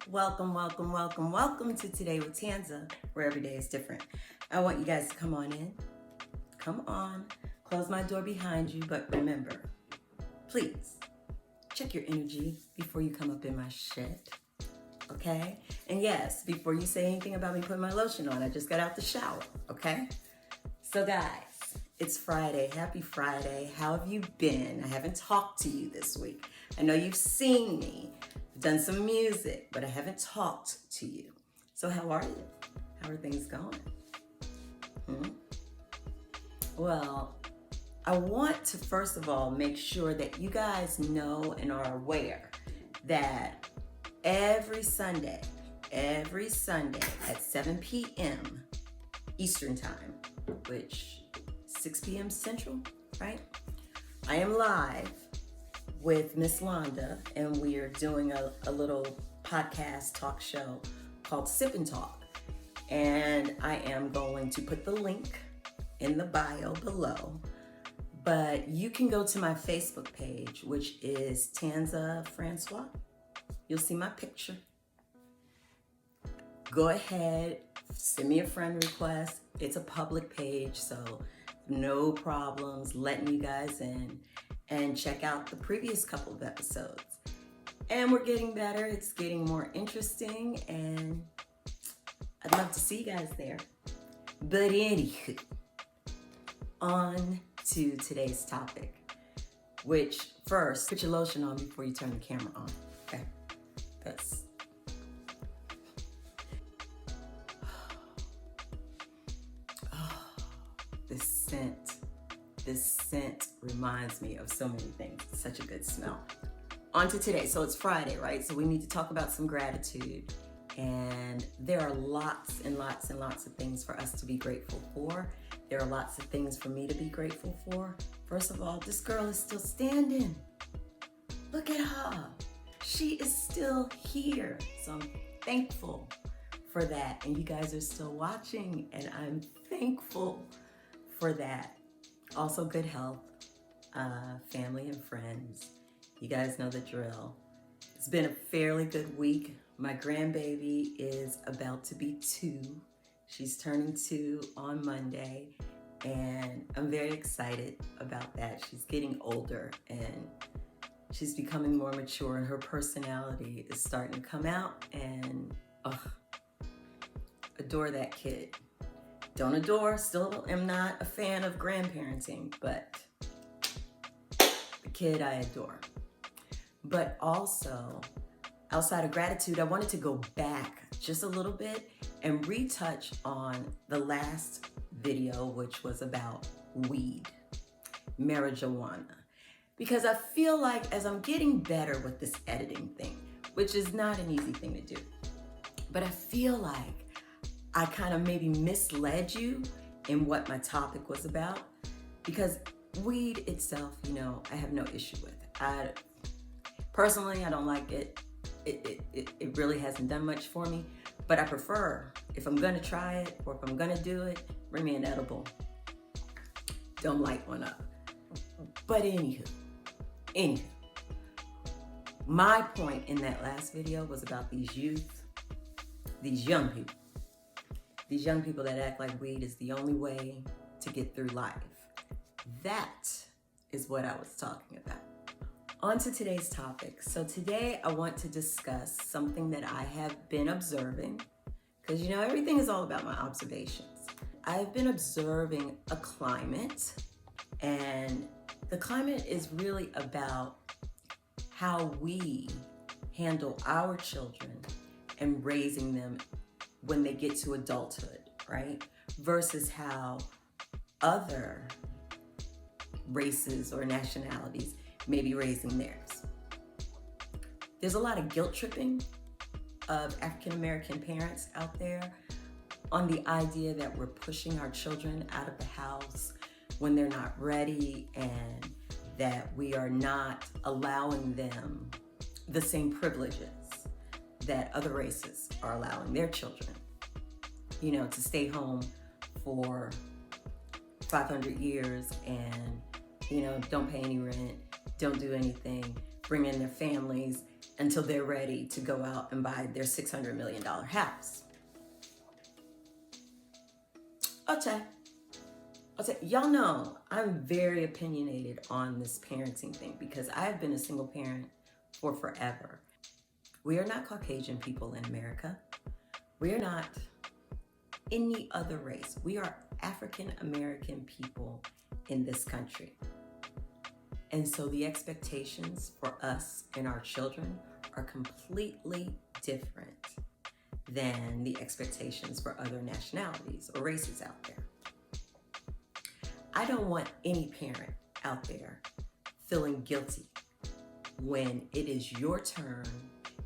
Welcome, welcome, welcome, welcome to Today with Tanza, where every day is different. I want you guys to come on in. Come on. Close my door behind you, but remember, please check your energy before you come up in my shit. Okay? And yes, before you say anything about me putting my lotion on, I just got out the shower. Okay? So guys, it's Friday. Happy Friday. How have you been? I haven't talked to you this week. I know you've seen me, done some music, but I haven't talked to you. So how are you? How are things going? Well, I want to first of all make sure that you guys know and are aware that every Sunday at 7 p.m. Eastern Time, which 6 p.m. Central, right? I am live with Miss Londa, and we are doing a little podcast talk show called Sip and Talk. And I am going to put the link in the bio below. But you can go to my Facebook page, which is Tanza Francois. You'll see my picture. Go ahead, send me a friend request. It's a public page, so no problems letting you guys in. And check out the previous couple of episodes. And we're getting better. It's getting more interesting, and I'd love to see you guys there. But anywho, on to today's topic, which first, put your lotion on before you turn the camera on, okay? That's This scent reminds me of so many things. It's such a good smell. On to today. So it's Friday, right? So we need to talk about some gratitude. And there are lots and lots and lots of things for us to be grateful for. There are lots of things for me to be grateful for. First of all, this girl is still standing. Look at her. She is still here. So I'm thankful for that. And you guys are still watching, and I'm thankful for that. Also good health, family and friends. You guys know the drill. It's been a fairly good week. My grandbaby is about to be 2. She's turning 2 on Monday, and I'm very excited about that. She's getting older and she's becoming more mature, and her personality is starting to come out, and adore that kid. Don't adore, still am not a fan of grandparenting, but the kid I adore. But also, outside of gratitude, I wanted to go back just a little bit and retouch on the last video, which was about weed, marijuana. Because I feel like as I'm getting better with this editing thing, which is not an easy thing to do, but I feel like I kind of maybe misled you in what my topic was about, because weed itself, I have no issue with. Personally, I don't like it. It really hasn't done much for me, but I prefer, if I'm gonna try it or if I'm gonna do it, bring me an edible. Don't light one up. But anywho, my point in that last video was about these young people. These young people that act like weed is the only way to get through life. That is what I was talking about. On to today's topic. So today I want to discuss something that I have been observing, because everything is all about my observations. I've been observing a climate, and the climate is really about how we handle our children and raising them when they get to adulthood, right? Versus how other races or nationalities may be raising theirs. There's a lot of guilt tripping of African American parents out there on the idea that we're pushing our children out of the house when they're not ready, and that we are not allowing them the same privileges that other races are allowing their children, to stay home for 500 years and, don't pay any rent, don't do anything, bring in their families, until they're ready to go out and buy their $600 million house. Okay. Y'all know I'm very opinionated on this parenting thing because I've been a single parent for forever. We are not Caucasian people in America. We are not any other race. We are African American people in this country. And so the expectations for us and our children are completely different than the expectations for other nationalities or races out there. I don't want any parent out there feeling guilty when it is your turn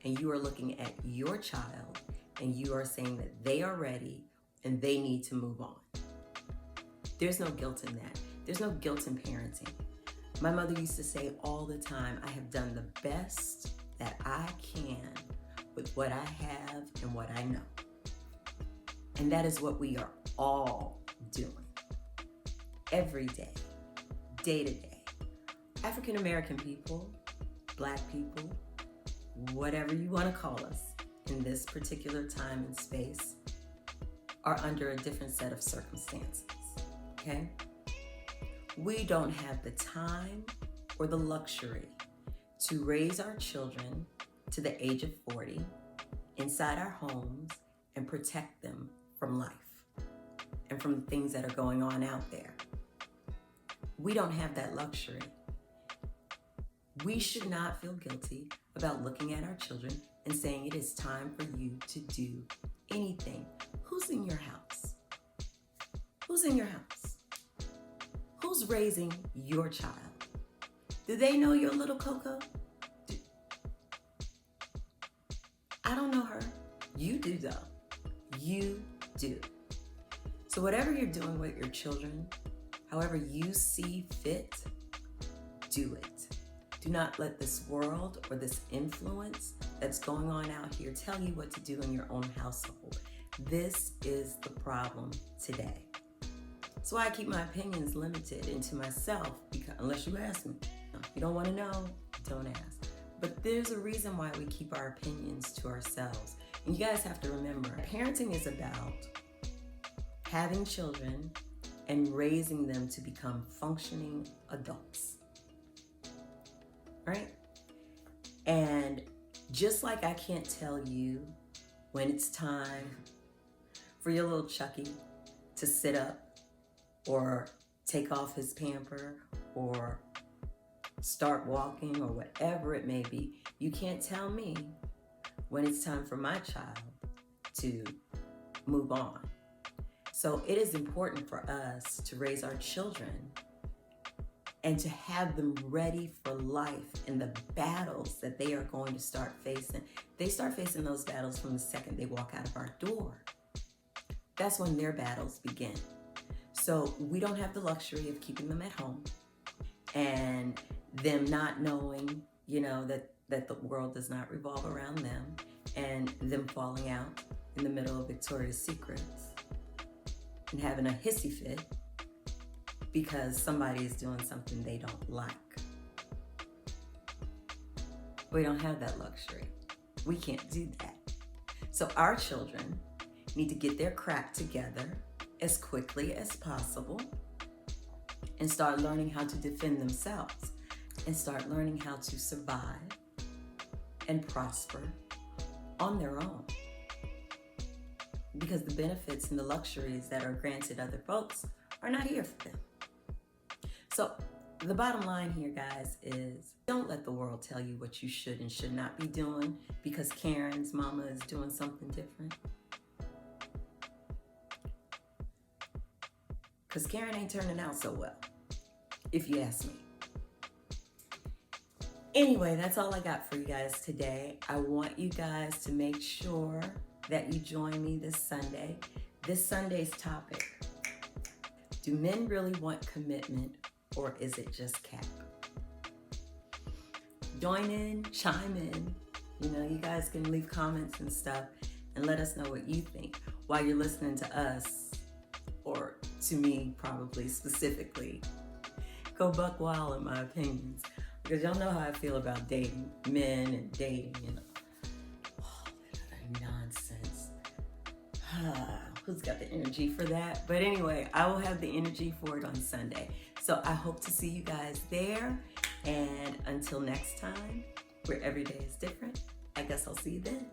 and you are looking at your child and you are saying that they are ready and they need to move on. There's no guilt in that. There's no guilt in parenting. My mother used to say all the time, I have done the best that I can with what I have and what I know. And that is what we are all doing. Every day, day to day. African American people, Black people, whatever you want to call us in this particular time and space, are under a different set of circumstances, okay? We don't have the time or the luxury to raise our children to the age of 40 inside our homes and protect them from life and from the things that are going on out there. We don't have that luxury. We should not feel guilty about looking at our children and saying it is time for you to do anything. Who's in your house? Who's in your house? Who's raising your child? Do they know your little Coco? I don't know her. You do though. You do. So whatever you're doing with your children, however you see fit, do it. Do not let this world or this influence that's going on out here tell you what to do in your own household. This is the problem today. So I keep my opinions limited into myself, because unless you ask me. If you don't want to know, don't ask. But there's a reason why we keep our opinions to ourselves. And you guys have to remember, parenting is about having children and raising them to become functioning adults. Right? And just like I can't tell you when it's time for your little Chucky to sit up or take off his pamper or start walking or whatever it may be, you can't tell me when it's time for my child to move on. So it is important for us to raise our children and to have them ready for life and the battles that they are going to start facing. They start facing those battles from the second they walk out of our door. That's when their battles begin. So we don't have the luxury of keeping them at home and them not knowing, that the world does not revolve around them, and them falling out in the middle of Victoria's Secrets and having a hissy fit because somebody is doing something they don't like. We don't have that luxury. We can't do that. So our children need to get their crap together as quickly as possible and start learning how to defend themselves and start learning how to survive and prosper on their own. Because the benefits and the luxuries that are granted other folks are not here for them. So the bottom line here, guys, is don't let the world tell you what you should and should not be doing because Karen's mama is doing something different. Because Karen ain't turning out so well, if you ask me. Anyway, that's all I got for you guys today. I want you guys to make sure that you join me this Sunday. This Sunday's topic: do men really want commitment, or is it just cap? Join in, chime in. You guys can leave comments and stuff and let us know what you think while you're listening to us, or to me probably specifically. Go buck wild in my opinions. Because y'all know how I feel about dating men and dating and all that other nonsense. Who's got the energy for that? But anyway, I will have the energy for it on Sunday. So I hope to see you guys there. And until next time, where every day is different, I guess I'll see you then.